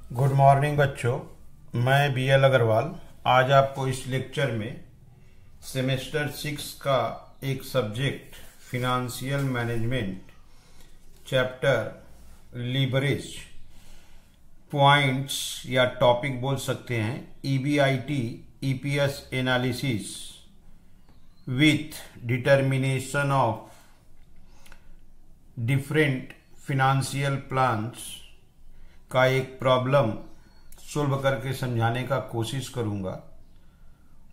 Good morning बच्चों, मैं BL Agarwal आज आपको इस लेक्चर में सेमेस्टर 6 का एक subject financial management chapter leverage points या टॉपिक बोल सकते हैं EBIT EPS analysis with determination of different financial plans का एक प्रॉब्लम सोल्व करके समझाने का कोशिश करूंगा।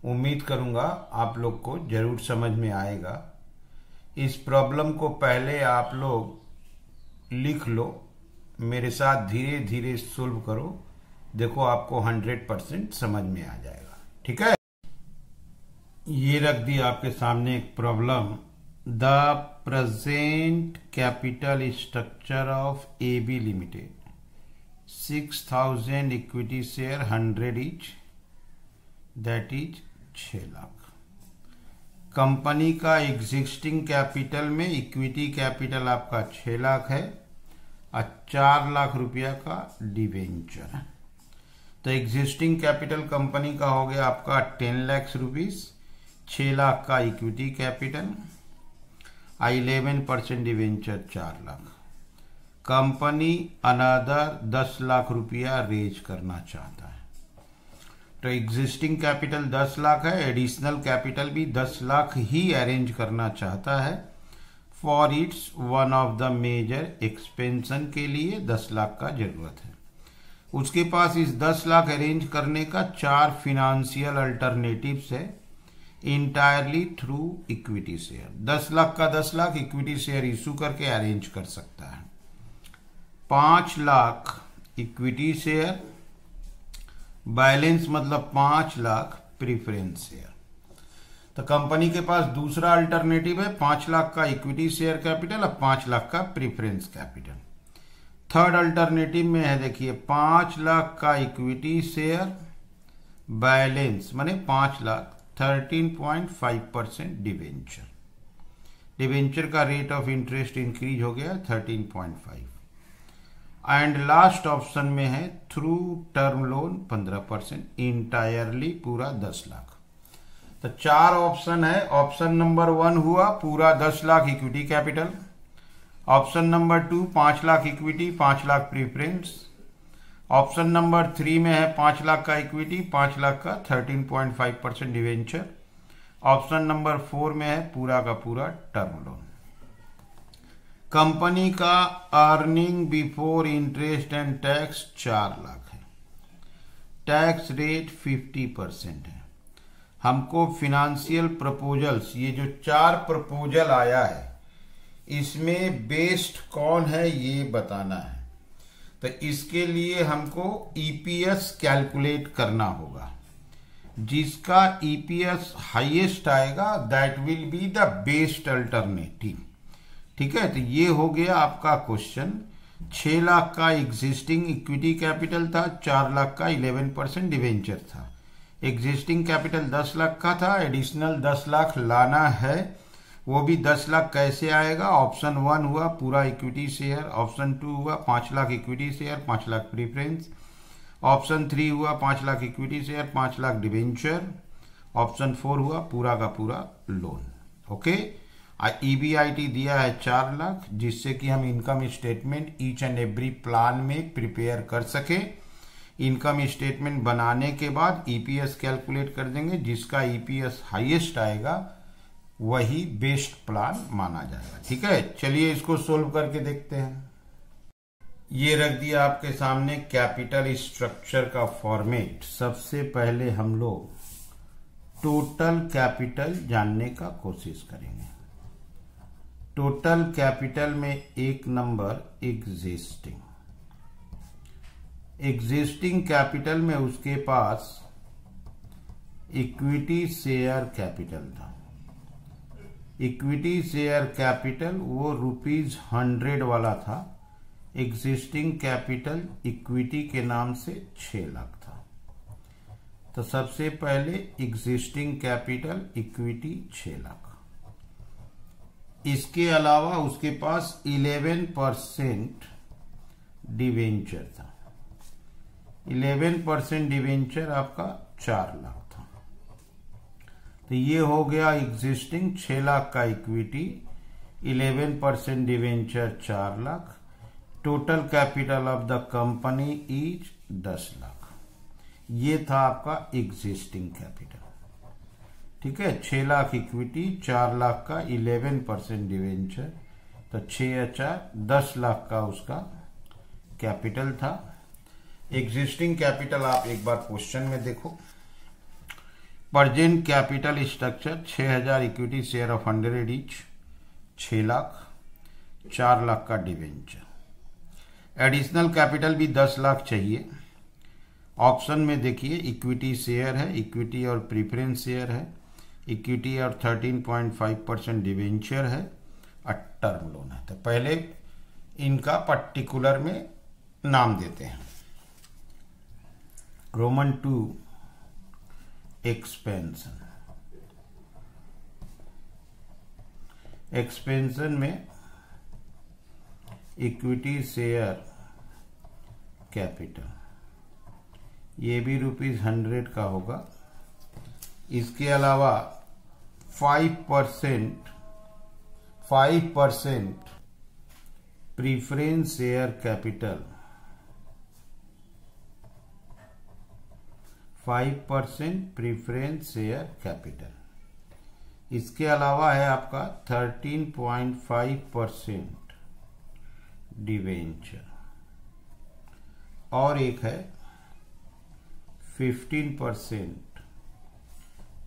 उम्मीद करूंगा आप लोग को जरूर समझ में आएगा। इस प्रॉब्लम को पहले आप लोग लिख लो, मेरे साथ धीरे धीरे सोल्व करो, देखो आपको 100% समझ में आ जाएगा। ठीक है, ये रख दी आपके सामने एक problem. The present capital structure of AB limited 6,000 equity share 100 each, that is 6 lakh. Company का एग्जिस्टिंग कैपिटल में इक्विटी कैपिटल आपका 6 लाख है और 4 लाख रुपया का डिवेंचर। तो एग्जिस्टिंग कैपिटल कंपनी का हो गया आपका 10 लाख रुपीज, 6 लाख का equity capital, 11% debenture 4 lakh. Company another 10 lakh रुपया रेज करना चाहता है। तो एग्जिस्टिंग कैपिटल 10 लाख है, एडिशनल कैपिटल भी 10 लाख ही अरेंज करना चाहता है for its one of the major expansion के लिए 10 लाख का जरूरत है। उसके पास इस 10 लाख अरेंज करने का 4 फिनेंशियल अल्टरनेटिव्स है entirely through equity share. 10 lakh का 10 लाख इक्विटी शेयर इशू करके अरेंज कर सकता है। 5 लाख इक्विटी शेयर, बैलेंस मतलब 5 लाख प्रीफरेंस शेयर। तो कंपनी के पास दूसरा अल्टरनेटिव है 5 लाख का इक्विटी शेयर कैपिटल और 5 लाख का प्रीफरेंस कैपिटल। थर्ड अल्टरनेटिव में है, देखिए 5 लाख का इक्विटी शेयर, बैलेंस माने 5 लाख 13.5% डिवेंचर। डिवेंचर का रेट ऑफ इंटरेस्ट इंक्रीज हो गया 13.5। एंड लास्ट ऑप्शन में है थ्रू टर्म लोन 15%, इंटायरली पूरा 10 लाख। तो 4 ऑप्शन है। ऑप्शन नंबर 1 हुआ पूरा 10 lakh equity capital. Option number 2 5 lakh equity 5 lakh preference. Option number 3 में है 5 लाख का इक्विटी 5 लाख का 13.5% डिवेंचर। ऑप्शन नंबर 4 में है पूरा का पूरा टर्म लोन। कंपनी का earning before interest and tax 4 lakh है। टैक्स रेट 50% है। हमको फिनेंशियल प्रपोजल्स, ये जो 4 प्रपोजल आया है इसमें बेस्ट कौन है ये बताना है। तो इसके लिए हमको EPS कैलकुलेट करना होगा। जिसका EPS हाईएस्ट आएगा that will be the best alternative. ठीक है, तो ये हो गया आपका क्वेश्चन। 6 लाख का एग्जिस्टिंग इक्विटी कैपिटल था, 4 लाख का 11% डिवेंचर था। एग्जिस्टिंग कैपिटल 10 लाख का था, एडिशनल 10 लाख लाना है। वो भी 10 लाख कैसे आएगा? ऑप्शन 1 हुआ पूरा इक्विटी शेयर, ऑप्शन 2 हुआ 5 lakh equity share 5 lakh preference, option 3 हुआ 5 lakh equity share 5 lakh debenture, option 4 हुआ पूरा का पूरा लोन। ओके, EBIT दिया है 4 लाख, जिससे कि हम income statement each and every plan में प्रिपेयर कर सके। इनकम स्टेटमेंट बनाने के बाद EPS कैलकुलेट कर देंगे। जिसका EPS हाईएस्ट आएगा वही बेस्ट प्लान माना जाएगा। ठीक है, चलिए इसको सोल्व करके देखते हैं। ये रख दिया आपके सामने कैपिटल स्ट्रक्चर का फॉर्मेट। सबसे पहले हम लोग टोटल कैपिटल जानने का कोशिश करेंगे। टोटल कैपिटल में एक नंबर एग्जिस्टिंग कैपिटल में उसके पास इक्विटी शेयर कैपिटल था। इक्विटी शेयर कैपिटल वो ₹100 वाला था। एग्जिस्टिंग कैपिटल इक्विटी के नाम से 6 लाख था। तो सबसे पहले एग्जिस्टिंग कैपिटल इक्विटी 6 लाख। इसके अलावा उसके पास 11% डिवेंचर था। 11% डिवेंचर आपका 4 लाख था। तो ये हो गया एग्जिस्टिंग 6 लाख का equity, 11% debenture 4 lakh, total capital of the company is 10 lakh. ये था आपका एग्जिस्टिंग कैपिटल। ठीक है, 6 लाख इक्विटी, 4 लाख का 11% डिवेंचर, तो 6 10 लाख का उसका कैपिटल था। एग्जिस्टिंग कैपिटल आप एक बार क्वेश्चन में देखो। Present capital structure 6000 equity share of 100 each, 6 lakh, 4 lakh का डिवेंचर। एडिशनल कैपिटल भी 10 लाख चाहिए। ऑप्शन में देखिए इक्विटी शेयर है, इक्विटी और प्रीफरेंस शेयर है, इक्विटी और 13.5% डिवेंचर है और टर्म लोन है। तो पहले इनका पर्टिकुलर में नाम देते हैं। Roman 2 expansion. एक्सपेंशन में इक्विटी शेयर कैपिटल, ये भी ₹100 का होगा। इसके अलावा 5% preference share capital, 5% preference share capital. इसके अलावा है आपका 13.5% डिवेंचर और एक है 15%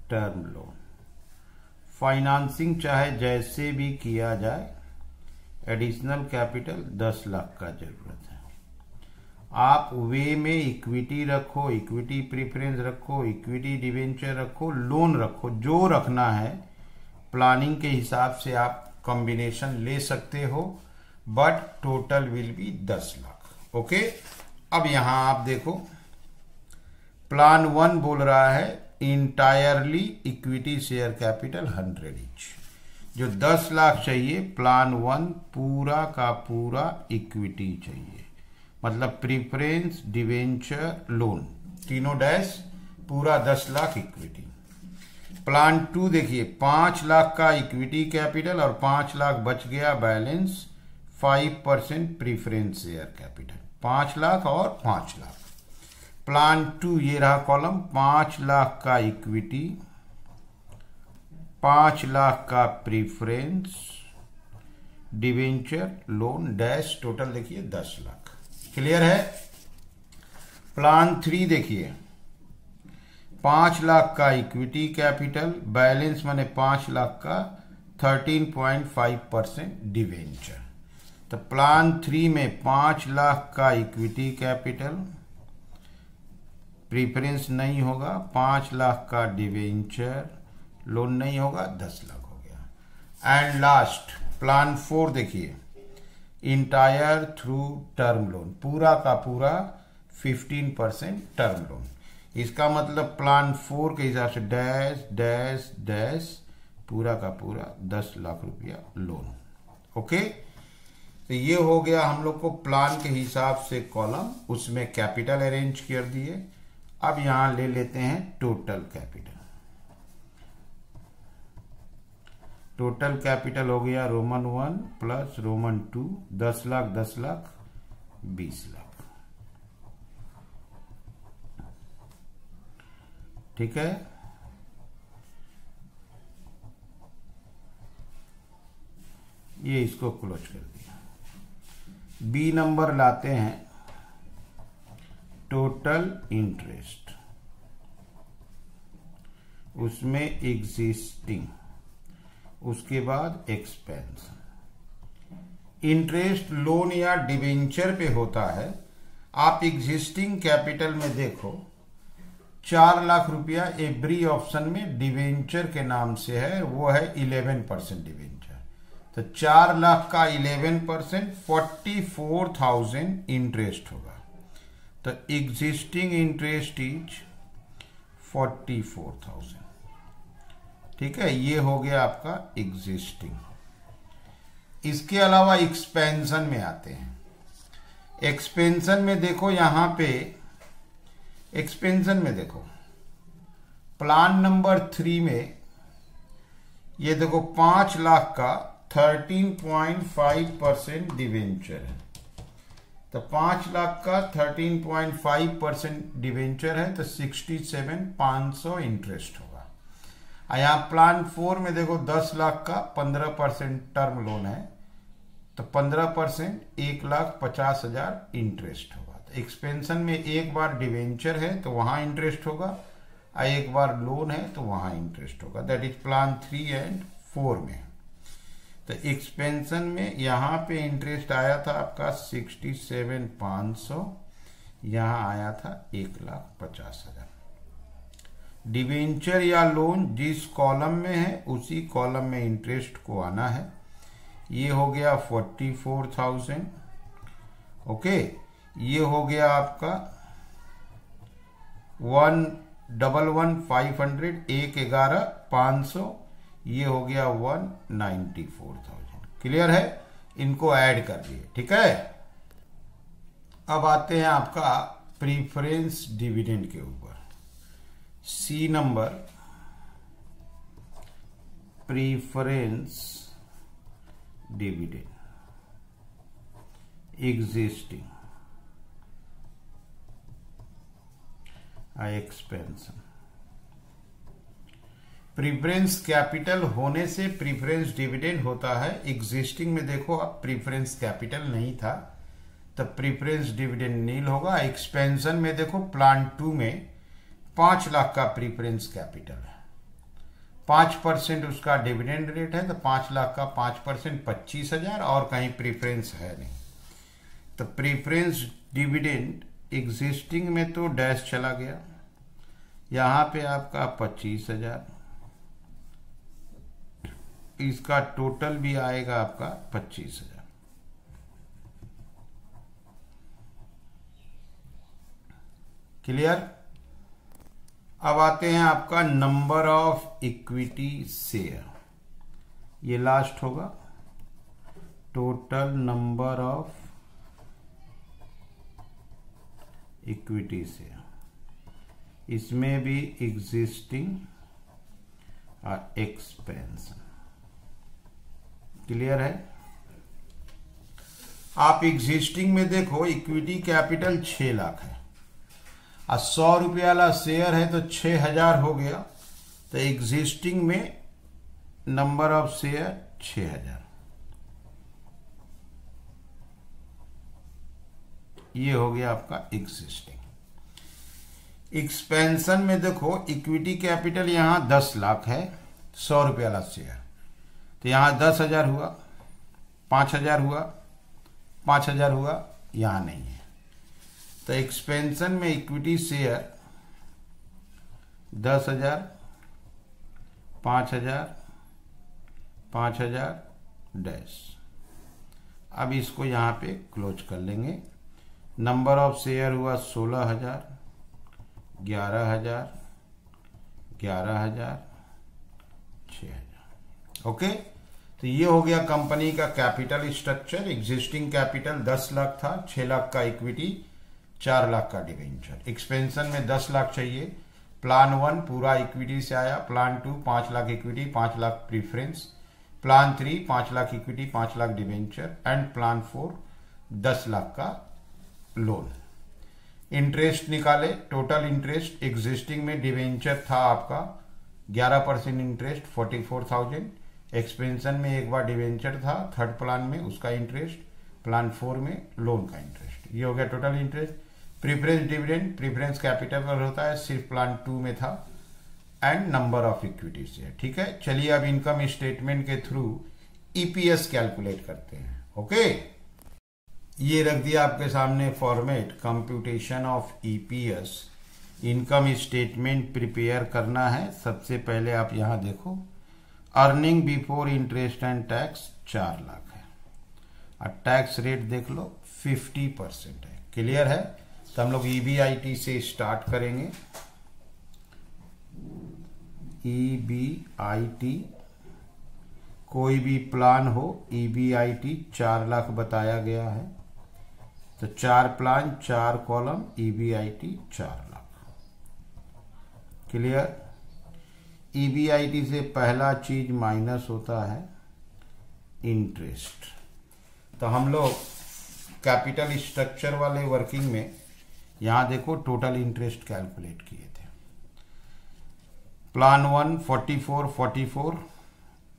टर्म लोन। फाइनेंसिंग चाहे जैसे भी किया जाए, एडिशनल कैपिटल 10 लाख का जरूरत है। आप वे में इक्विटी रखो, इक्विटी प्रेफरेंस रखो, इक्विटी डिवेंचर रखो, लोन रखो, जो रखना है प्लानिंग के हिसाब से आप कॉम्बिनेशन ले सकते हो, but total will be 10 lakh. Okay, अब यहां आप देखो प्लान 1 बोल रहा है entirely equity share capital 100 each. जो 10 लाख चाहिए, प्लान 1 पूरा का पूरा इक्विटी चाहिए, मतलब प्रीफरेंस, डिवेंचर, लोन, तीनों डैश, पूरा 10 लाख इक्विटी। प्लान 2 देखिए 5 लाख का इक्विटी कैपिटल और 5 लाख बच गया balance, 5% preference share capital, 5 lakh और 5 लाख। प्लान 2 ये रहा कॉलम, 5 लाख का इक्विटी, 5 लाख का preference, debenture, loan, dash, total देखिए 10 लाख। क्लियर है। प्लान 3 देखिए 5 लाख का इक्विटी कैपिटल, बैलेंस माने 5 लाख का 13.5% डिवेंचर। तो प्लान 3 में 5 लाख का इक्विटी कैपिटल, प्रीफरेंस नहीं होगा, 5 लाख का डिवेंचर, लोन नहीं होगा, 10 लाख हो गया। एंड लास्ट प्लान 4 देखिए इंटायर थ्रू टर्म लोन, पूरा का पूरा 15% टर्म लोन। इसका मतलब प्लान 4 के हिसाब से डैश डैश डैश पूरा का पूरा 10 लाख रुपया लोन। ओके, तो ये हो गया हम लोग को प्लान के हिसाब से कॉलम, उसमें कैपिटल अरेंज कर दिए। अब यहां ले लेते हैं टोटल कैपिटल। टोटल कैपिटल हो गया Roman 1 plus Roman 2, 10 lakh 10 lakh 20 lakh. ठीक है, ये इसको क्लोज कर दिया। बी नंबर लाते हैं टोटल इंटरेस्ट, उसमें एग्जिस्टिंग, उसके बाद एक्सपेंस। इंटरेस्ट लोन या डिवेंचर पे होता है। आप एग्जिस्टिंग कैपिटल में देखो 4 लाख रुपया एवरी ऑप्शन में डिवेंचर के नाम से है, वो है 11% डिवेंचर। तो 4 लाख का 11% 44,000 इंटरेस्ट होगा। तो एग्जिस्टिंग इंटरेस्ट इज 44,000। ठीक है, ये हो गया आपका एग्जिस्टिंग। इसके अलावा एक्सपेंशन में आते हैं। एक्सपेंशन में देखो यहां पे एक्सपेंशन में देखो प्लान नंबर 3 में ये देखो 5 लाख का 13.5% डिवेंचर है। तो 5 लाख का 13.5% डिवेंचर है तो 67,500 इंटरेस्ट होगा। यहाँ प्लान 4 में देखो 10 लाख का 15% टर्म लोन है तो 15% 1,50,000 इंटरेस्ट होगा। तो एक्सपेंशन में एक बार डिवेंचर है तो वहां इंटरेस्ट होगा, एक बार लोन है तो वहां इंटरेस्ट होगा। दैट इज प्लान 3 एंड 4 में। तो एक्सपेंशन में यहां पे इंटरेस्ट आया था आपका 67,500, यहां आया था 1,50,000। डिवेंचर या लोन जिस कॉलम में है उसी कॉलम में इंटरेस्ट को आना है। ये हो गया 44,000। ओके, ये हो गया आपका 1,11,500, 1,11,500, ये हो गया 1,94,000। क्लियर है? इनको ऐड कर दिए, ठीक है। अब आते हैं आपका प्रीफरेंस डिविडेंड के ऊपर। C number, preference dividend existing expansion. Preference capital होने से प्रीफरेंस डिविडेंड होता है। एग्जिस्टिंग में देखो अब प्रीफरेंस कैपिटल नहीं था तब प्रीफरेंस डिविडेंड नील होगा। एक्सपेंशन में देखो प्लान 2 में 5 लाख का प्रीफरेंस कैपिटल है, 5% उसका डिविडेंड रेट है तो 5 लाख का 5% 25,000 और कहीं प्रीफरेंस है नहीं। तो प्रीफरेंस डिविडेंड एग्जिस्टिंग में तो डैश चला गया, यहां पे आपका 25,000, इसका टोटल भी आएगा आपका 25,000। क्लियर? अब आते हैं आपका नंबर ऑफ इक्विटी शेयर, ये लास्ट होगा। Total number of equity share, इसमें भी एग्जिस्टिंग और एक्सपेंशन। क्लियर है? आप एग्जिस्टिंग में देखो इक्विटी कैपिटल 6 लाख है और 100 रुपये वाला शेयर है तो 6,000 हो गया। तो एग्जिस्टिंग में नंबर ऑफ शेयर 6,000, ये हो गया आपका एग्जिस्टिंग। एक्सपेंशन में देखो इक्विटी कैपिटल यहां 10 लाख है, 100 रुपये वाला शेयर, तो यहां 10,000 हुआ, 5,000 हुआ, 5,000 हुआ, यहां नहीं है। तो एक्सपेंशन में इक्विटी शेयर 10,000, 5,000, 5,000 डैश। अब इसको यहां पे क्लोज कर लेंगे। नंबर ऑफ शेयर हुआ 16,000, 11,000, 11,000, 6,000। ओके, तो ये हो गया कंपनी का capital structure. Existing capital 10 lakh था, 6 लाख का इक्विटी, 4 लाख का डिवेंचर। एक्सपेंशन में 10 लाख चाहिए। प्लान 1 पूरा इक्विटी से आया, plan 2 5 lakh equity, 5 lakh preference, plan 3 5 lakh equity, 5 lakh debenture and plan 4 10 lakh का लोन। इंटरेस्ट निकाले, टोटल इंटरेस्ट एग्जिस्टिंग में डिवेंचर था आपका 11% इंटरेस्ट 44,000। एक्सपेंशन में एक बार डिवेंचर था थर्ड प्लान में, उसका इंटरेस्ट, प्लान 4 में लोन का इंटरेस्ट, ये हो गया total interest. Preference dividend preference capital पर होता है, सिर्फ प्लान 2 में था, and number of equity share. ठीक है, चलिए अब इनकम स्टेटमेंट के थ्रू ईपीएस कैलकुलेट करते हैं। ओके, ये रख दिया आपके सामने format, computation of EPS. Income statement prepare करना है। सबसे पहले आप यहां देखो, earning before interest and tax 4 lakh है और टैक्स रेट देख लो 50% है। क्लियर है? तो हम लोग ईबीआईटी से स्टार्ट करेंगे। ईबीआईटी, कोई भी प्लान हो, ईबीआईटी 4 लाख बताया गया है, तो 4 plan 4 column, EBIT 4 lakh. Clear. EBIT से पहला चीज माइनस होता है इंटरेस्ट। तो हम लोग कैपिटल स्ट्रक्चर वाले वर्किंग में यहां देखो टोटल इंटरेस्ट कैलकुलेट किए थे। प्लान 1 44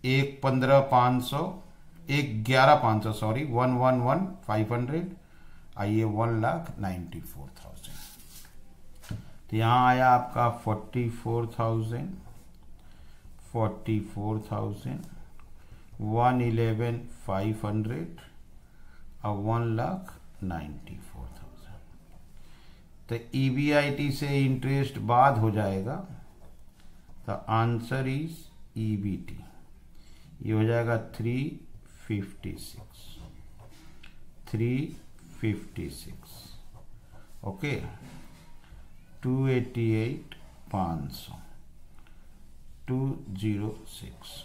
एक 15,500 एक 11,500 सॉरी 111,500 आइए 1,94,000। तो यहाँ आया आपका 44,000 111,500 और 1,94,000। तो ईबीआईटी से इंटरेस्ट बाद हो जाएगा। तो आंसर इज ईबीटी, ये हो जाएगा 356 ओके। 288,500 206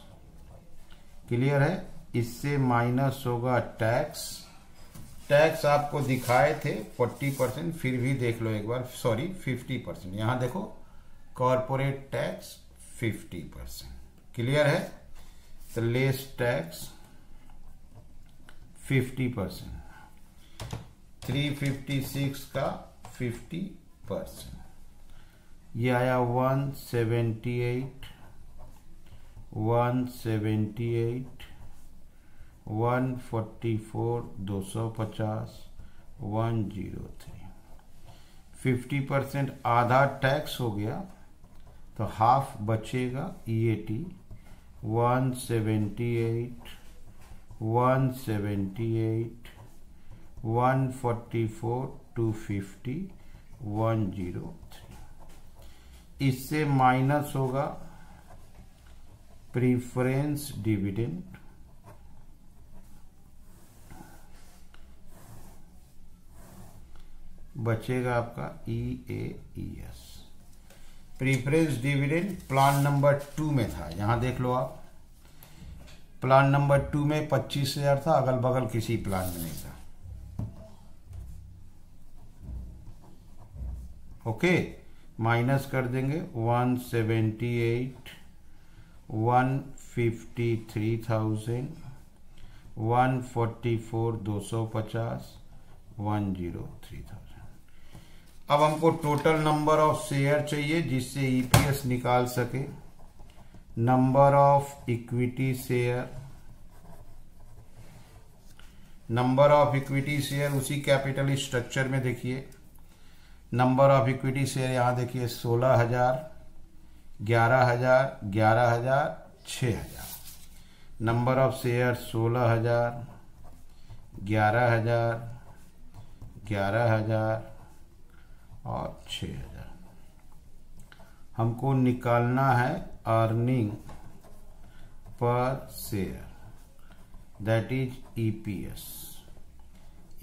क्लियर है। इससे माइनस होगा टैक्स आपको दिखाए थे 40%, फिर भी देख लो एक बार, सॉरी 50%। यहां देखो कॉर्पोरेट टैक्स 50%, क्लियर है। तो लेस टैक्स 50%, 356 का 50%, ये आया 178 144 250 103। 50% आधा टैक्स हो गया तो हाफ बचेगा ईएटी 178 144 250 103। इससे माइनस होगा प्रीफरेंस डिविडेंड, बचेगा आपका ईएईएस। प्रीफरेंस डिविडेंड प्लान नंबर 2 में था, यहां देख लो आप। प्लान नंबर 2 में 25,000 था, अगल बगल किसी प्लान में नहीं था। ओके, माइनस कर देंगे 178 153,000 144 250 103,000। अब हमको टोटल नंबर ऑफ शेयर चाहिए जिससे ईपीएस निकाल सके। Number of equity share, number of equity share उसी कैपिटल स्ट्रक्चर में देखिए। नंबर ऑफ इक्विटी शेयर यहां देखिए 16,000 11,000 11,000 6,000। नंबर ऑफ शेयर 16,000 11,000 11,000 और 6,000। हमको निकालना है अर्निंग पर share, that is EPS,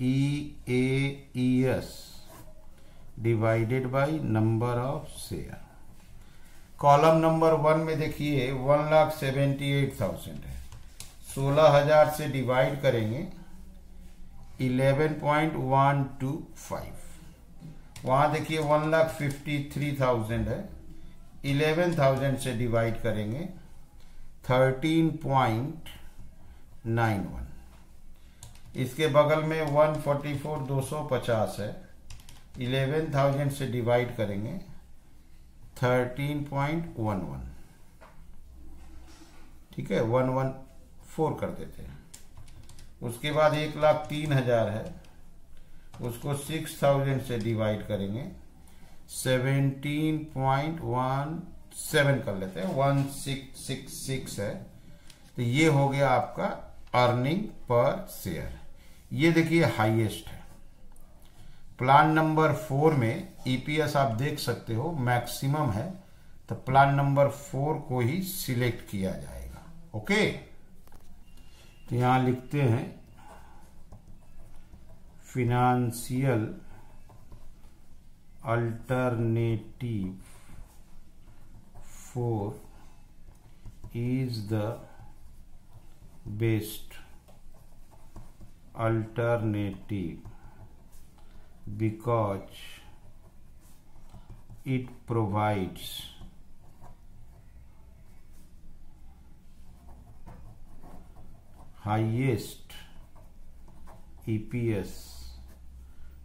EAES divided by number of share. Column number 1 में देखिए 1,78,000 है, 16,000 से डिवाइड करेंगे 11.125। वहां देखिए 1,53,000 है, 11,000 से डिवाइड करेंगे 13.91। इसके बगल में 144 250 है, 11,000 से डिवाइड करेंगे 13.11। ठीक है, 114 कर देते हैं। उसके बाद 1,03,000 है, उसको 6,000 से डिवाइड करेंगे 17.17 कर लेते हैं, 1666 है। तो ये हो गया आपका अर्निंग पर शेयर। ये देखिए हाईएस्ट है। प्लान नंबर 4 में ईपीएस आप देख सकते हो मैक्सिमम है, तो प्लान नंबर 4 को ही सिलेक्ट किया जाएगा। ओके, तो यहां लिखते हैं financial alternative 4 is the best alternative because it provides highest EPS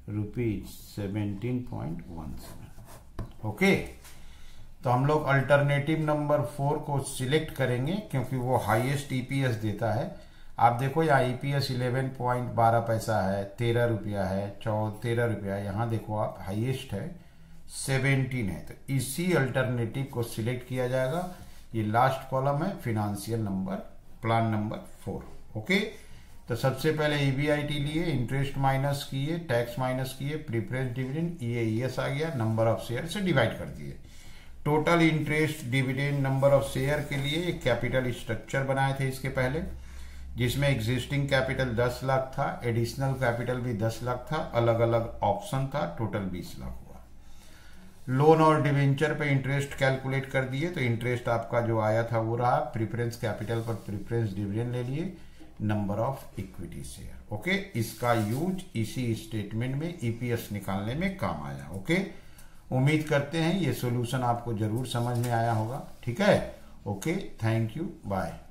₹17.17। Okay, तो हम लोग अल्टरनेटिव नंबर 4 को सिलेक्ट करेंगे क्योंकि वो हाईएस्ट ईपीएस देता है। आप देखो यहाँ ईपीएस 11.12 पैसा है, 13 रुपया है, 13 रुपया, यहाँ देखो आप हाईएस्ट है 17 है। तो इसी अल्टरनेटिव को सिलेक्ट किया जाएगा। ये लास्ट कॉलम है financial number, plan number 4। Okay, तो सबसे पहले ईबीआईटी लिए, इंटरेस्ट माइनस किए, टैक्स माइनस किए, प्रीफरेंस डिविडेंड, ईएस आ गया, नंबर ऑफ शेयर से डिवाइड कर दिए। Total interest dividend number of share के लिए एक कैपिटल स्ट्रक्चर बनाए थे इसके पहले, जिसमें एग्जिस्टिंग कैपिटल 10 लाख था, एडिशनल कैपिटल भी 10 लाख था, अलग अलग ऑप्शन था, टोटल 20 लाख हुआ। लोन और डिवेंचर पे इंटरेस्ट कैलकुलेट कर दिए, तो इंटरेस्ट आपका जो आया था वो रहा। प्रीफरेंस कैपिटल पर प्रीफरेंस डिविडेंड ले लिए, number of equity share. Okay, इसका यूज इसी स्टेटमेंट में ईपीएस निकालने में काम आया। ओके, उम्मीद करते हैं ये सॉल्यूशन आपको जरूर समझ में आया होगा। ठीक है, ओके, थैंक यू, बाय।